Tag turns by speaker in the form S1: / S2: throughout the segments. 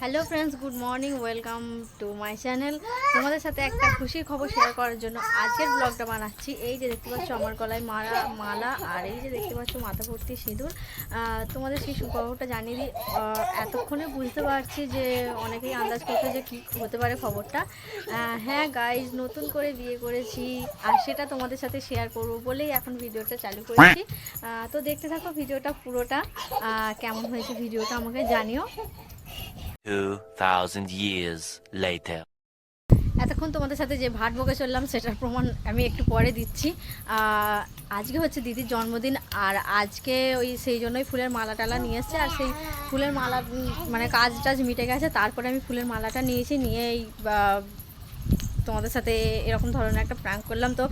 S1: Hello friends, good morning, welcome to my channel. তোমাদের সাথে একটা খুশির খবর শেয়ার করার জন্য আজকের ব্লগটা বানাচ্ছি। এই যে দেখতে পাচ্ছ আমার গলায় মালা, আর এই যে দেখতে পাচ্ছ মাথা ভর্তি সিঁদুর। তোমাদের সেই সুখবরটা জানিয়ে দিই। এতক্ষণে বুঝতে পারছি যে অনেকেই আন্দাজ করছে যে কী হতে পারে খবরটা। হ্যাঁ গাইজ, নতুন করে বিয়ে করেছি, আর সেটা তোমাদের সাথে শেয়ার করবো বলেই এখন ভিডিওটা চালু করেছি। তো দেখতে থাকো ভিডিওটা পুরোটা। কেমন হয়েছে ভিডিওটা আমাকে জানিও।
S2: 2000 years later.
S1: এতক্ষণ তোমাদের সাথে যে ভাট বকে চললাম সেটার প্রমাণ আমি একটু পরে দিচ্ছি। আজকে হচ্ছে দিদির জন্মদিন, আর আজকে সেই জন্যই ফুলের মালা টালা নিয়ে এসছে। আর সেই ফুলের মালা মানে কাজ টাজ মিটে গেছে, তারপরে আমি ফুলের মালাটা নিয়েছি, নিয়ে তোমাদের সাথে এরকম ধরনের একটা প্র্যাঙ্ক করলাম। তো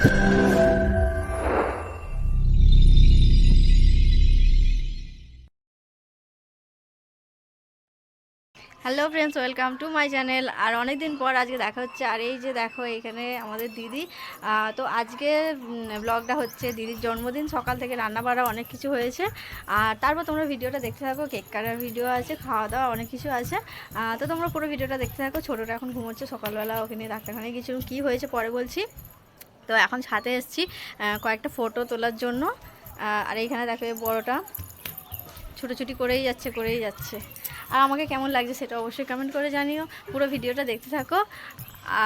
S1: hello friends, welcome to my channel. আর অনেক দিন পর আজকে দেখা হচ্ছে। আর এই যে দেখো এখানে আমাদের দিদি। তো আজকে ব্লগটা হচ্ছে দিদির জন্মদিন, সকাল থেকে রান্না বাড়া অনেক কিছু হয়েছে। আর তারপর তোমরা ভিডিওটা দেখতে থাকো, কেক কাটার ভিডিও আছে, খাওয়া দাওয়া অনেক কিছু আছে। তো তোমরা পুরো ভিডিওটা দেখতে থাকো। ছোটোটা এখন ঘুমোচ্ছে, সকালবেলা ওকে নিয়ে ডাক্তারখানায় কিছু কী হয়েছে পরে বলছি। তো এখন ছাদে এসেছি কয়েকটা ফটো তোলার জন্য। আর এইখানে দেখো বড়োটা ছুটোছুটি করেই যাচ্ছে। আর আমাকে কেমন লাগছে সেটা অবশ্যই কমেন্ট করে জানিও। পুরো ভিডিওটা দেখতে থাকো,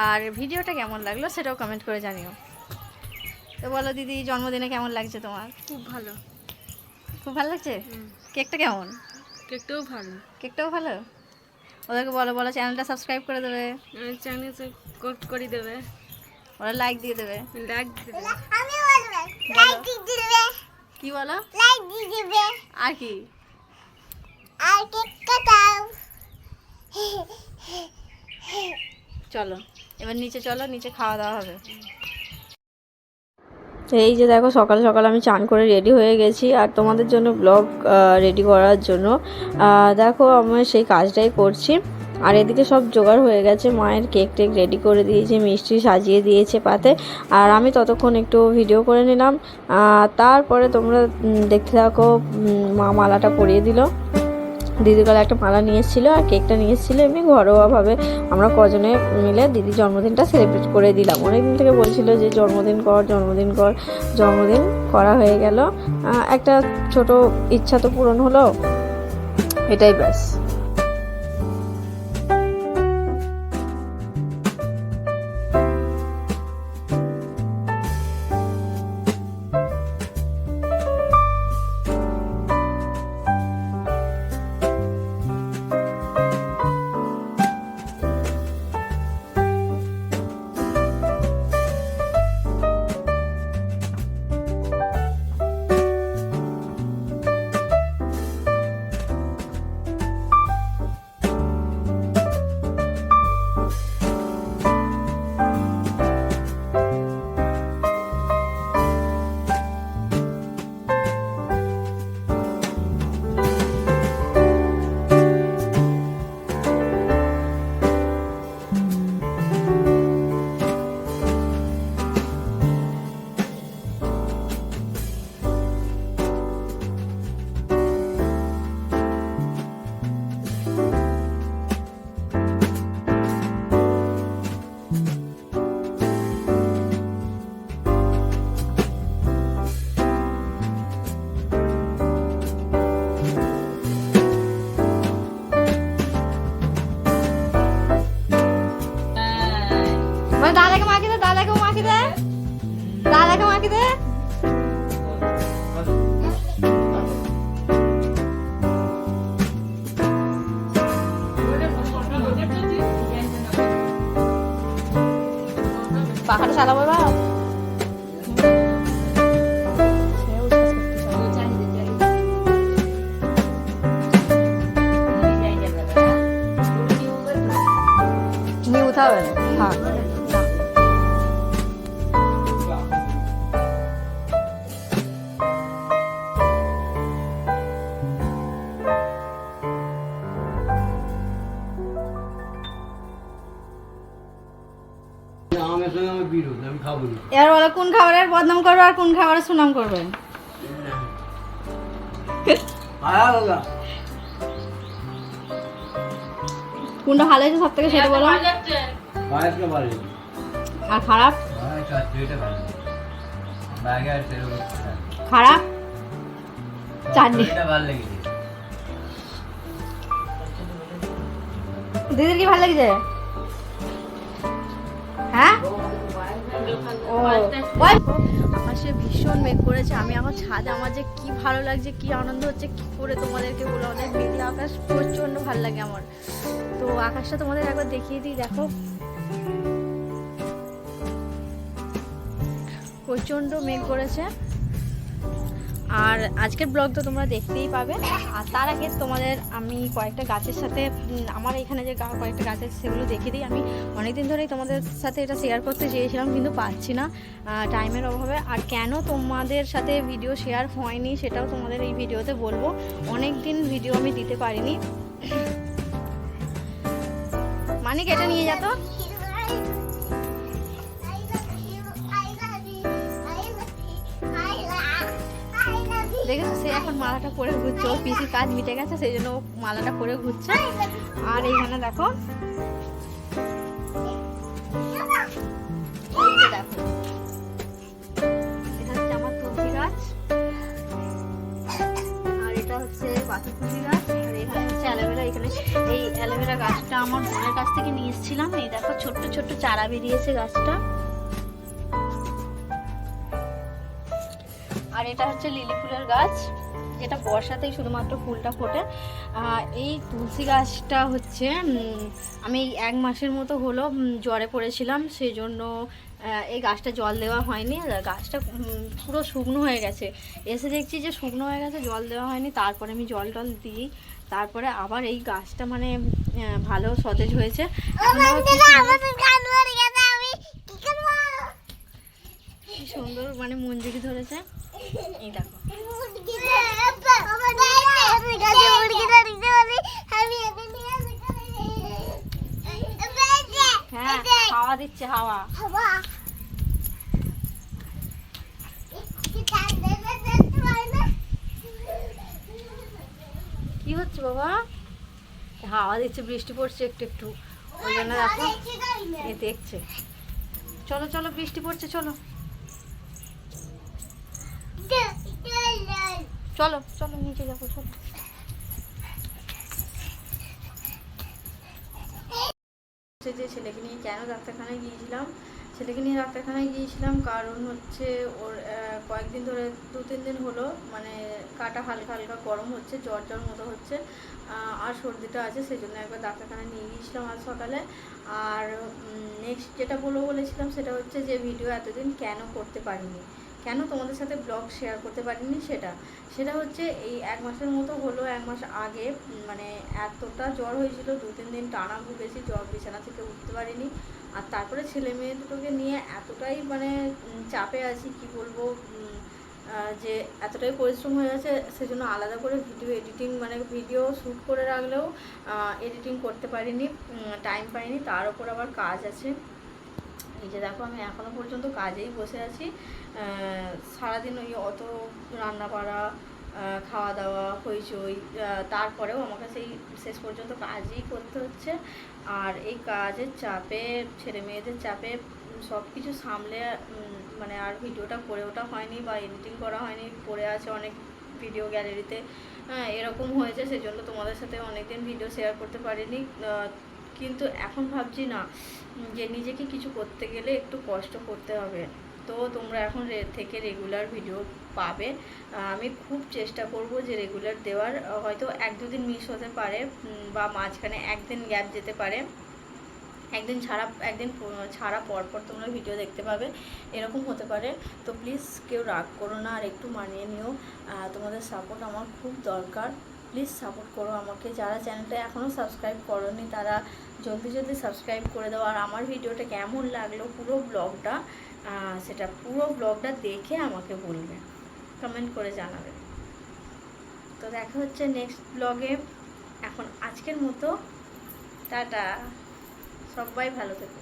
S1: আর ভিডিওটা কেমন লাগলো সেটাও কমেন্ট করে জানিও। তো বলো দিদি, জন্মদিনে কেমন লাগছে তোমার?
S3: খুব ভালো।
S1: খুব ভালো লাগছে? কেকটা কেমন? কেকটাও ভালো। ওদেরকে বলো চ্যানেলটা সাবস্ক্রাইব করে দেবে,
S3: চ্যানেল করে দেবে,
S1: ওরা লাইক দিয়ে দেবে।
S3: লাইক দেবে,
S1: কি বলো?
S4: লাইক দিয়ে দিবে,
S1: আর কি?
S4: আর কেক কাটাও।
S1: চলো এবার নিচে চলো, নিচে খাওয়া দাওয়া হবে। এই যে দেখো সকাল সকাল আমি চান করে রেডি হয়ে গেছি, আর তোমাদের জন্য ব্লগ রেডি করার জন্য দেখো আমি সেই কাজটাই করছি। আর এদিকে সব জোগাড় হয়ে গেছে, মায়ের কেক টেক রেডি করে দিয়েছে, মিষ্টি সাজিয়ে দিয়েছে পাতে। আর আমি ততক্ষণ একটু ভিডিও করে নিলাম। তারপরে তোমরা দেখতে থাকো। মা মালাটা পরিয়ে দিল, দিদির গলায় একটা মালা নিয়ে এসেছিলো, আর কেকটা নিয়ে এসেছিলো। এমনি ঘরোয়াভাবে আমরা কজনে মিলে দিদির জন্মদিনটা সেলিব্রেট করে দিলাম। অনেকদিন থেকে বলছিল যে জন্মদিন করা হয়ে গেল। একটা ছোট ইচ্ছা তো পূরণ হলো, এটাই ব্যাস। দাদাকে মাখি দে, দাদাকে মাখি দে। পাখাটা চালাবো বা তুমি উঠাবে না। এবার বলো কোন খাবারের বদনাম করবে আর কোন খাবারের সুনাম করবে? কোনটা ভালো হয়েছে সব থেকে সেটা বলো।
S5: পায়েসটা ভালো লেগেছে।
S1: আর খারাপ?
S5: চচ্চড়িটা ভালো লেগেছে। ব্যাগে আর তেল
S1: খারাপ? চাটনি।
S5: চচ্চড়িটা ভালো লেগেছে।
S1: দিদির কি ভালো লেগেছে? হ্যাঁ ও আকাশে ভীষণ মেঘ করেছে। আমি এখন ছাদে, আমার যে কি ভালো লাগছে, কি আনন্দ হচ্ছে, কি করে তোমাদেরকে বলে। আমাদের মেঘলা আকাশ প্রচণ্ড ভালো লাগে আমার। তো আকাশটা তোমাদের একবার দেখিয়ে দিই, দেখো প্রচণ্ড মেঘ করেছে। আর আজকের ব্লগ তো তোমরা দেখতেই পাবে। আর তার আগে তোমাদের আমি কয়েকটা গাছের সাথে, আমার এখানে যে কয়েকটা গাছ আছে সেগুলো দেখিয়ে দিই। আমি অনেকদিন ধরেই তোমাদের সাথে এটা শেয়ার করতে চেয়েছিলাম, কিন্তু পাচ্ছি না টাইমের অভাবে। আর কেন তোমাদের সাথে ভিডিও শেয়ার হয়নি সেটাও তোমাদের এই ভিডিওতে বলবো। অনেক দিন ভিডিও আমি দিতে পারিনি। মানিক এটা নিয়ে যেত। দেখেছো সে এখন মালাটা পরে ঘুরছে, ওর পিসির কাজ মিটে গেছে সেই জন্য ও মালাটা পরে ঘুরছে। আর এইখানে দেখো, দেখো এটা হচ্ছে আমার তুলসী গাছ, আর এটা হচ্ছে বাতাসি গাছ, আর এখানে হচ্ছে অ্যালোভেরা। এখানে এই অ্যালোভেরা গাছটা আমার বোনের কাছ থেকে নিয়ে এসেছিলাম। এই দেখো ছোট্ট ছোট্ট চারা বেরিয়েছে গাছটা। আর এটা হচ্ছে লিলি ফুলের গাছ, যেটা বর্ষাতেই শুধুমাত্র ফুলটা ফোটে। এই তুলসী গাছটা হচ্ছে আমি এই 1 মাসের মতো হলো জ্বরে পড়েছিলাম, সেই জন্য এই গাছটা জল দেওয়া হয়নি। গাছটা পুরো শুকনো হয়ে গেছে, এসে দেখছি যে শুকনো হয়ে গেছে, জল দেওয়া হয়নি। তারপরে আমি জল টল দিই, তারপরে আবার এই গাছটা মানে ভালো সতেজ হয়েছে। কি সুন্দর মানে মঞ্জুরি ধরেছে, এই দেখো। হ্যাঁ হাওয়া দিচ্ছে, হাওয়া। কি হচ্ছে বাবা? হাওয়া দিচ্ছে, বৃষ্টি পড়ছে একটু একটু, ওই জন্য দেখো এ দেখছে। চলো চলো বৃষ্টি পড়ছে, চলো চলো চলো নিচে যাবো, চলো। যে ছেলেকে নিয়ে কেন ডাক্তারখানায় গিয়েছিলাম, ছেলেকে নিয়ে ডাক্তারখানায় গিয়েছিলাম কারণ হচ্ছে ওর কয়েকদিন ধরে 2-3 দিন হলো মানে কাটা হালকা হালকা গরম হচ্ছে, জ্বর জ্বর মতো হচ্ছে, আর সর্দিটা আছে, সেই জন্য একবার ডাক্তারখানায় নিয়ে গিয়েছিলাম আজ সকালে। আর নেক্সট যেটা বলেছিলাম সেটা হচ্ছে যে ভিডিও এতদিন কেন করতে পারিনি, কেন তোমাদের সাথে ব্লগ শেয়ার করতে পারিনি, সেটা হচ্ছে এই 1 মাসের মতো হলো, 1 মাস আগে মানে এতটা জ্বর হয়েছিল, 2-3 দিন টানা ভুগেছি, জ্বর, বিছানা থেকে উঠতে পারিনি। আর তারপরে ছেলে মেয়ে দুটোকে নিয়ে এতটাই মানে চাপে আছি, কি বলবো, যে এতটাই পরিশ্রম হয়ে গেছে, সেজন্য আলাদা করে ভিডিও এডিটিং মানে ভিডিও শ্যুট করে রাখলেও এডিটিং করতে পারিনি, টাইম পাইনি। তার উপর আবার কাজ আছে। এই যে দেখো আমি এখনও পর্যন্ত কাজেই বসে আছি, সারাদিন ওই অত রান্না করা, খাওয়া দাওয়া, হইচই, তারপরেও আমাকে সেই শেষ পর্যন্ত কাজই করতে হচ্ছে। আর এই কাজের চাপে, ছেলে মেয়েদের চাপে সব কিছু সামলে মানে আর ভিডিওটা করে ওঠা হয়নি বা এডিটিং করা হয়নি, পড়ে আছে অনেক ভিডিও গ্যালারিতে, এরকম হয়েছে। সেজন্য তোমাদের সাথে অনেকদিন ভিডিও শেয়ার করতে পারিনি। কিন্তু এখন ভাবছি না যে নিজেকে কিছু করতে গেলে একটু কষ্ট করতে হবে, তো তোমরা এখন থেকে রেগুলার ভিডিও পাবে। আমি খুব চেষ্টা করব যে রেগুলার দেওয়ার, হয়তো 1-2 দিন মিস হতে পারে বা মাঝখানে একদিন গ্যাপ যেতে পারে, একদিন ছাড়া পর তোমরা ভিডিও দেখতে পাবে, এরকম হতে পারে। তো প্লিজ কেউ রাগ করো না, আর একটু মানিয়ে নিও। তোমাদের সাপোর্ট আমার খুব দরকার, প্লিজ সাপোর্ট করো আমাকে। যারা চ্যানেলটা এখনও সাবস্ক্রাইব করোনি তারা জলদি জলদি সাবস্ক্রাইব করে দাও। আর আমার ভিডিওটা কেমন লাগলো পুরো ব্লগটা, সেটা পুরো ব্লগটা দেখে আমাকে বলবে, কমেন্ট করে জানাবে। তো দেখা হচ্ছে নেক্সট ব্লগে। এখন আজকের মতো টাটা, সবাই ভালো থেকো।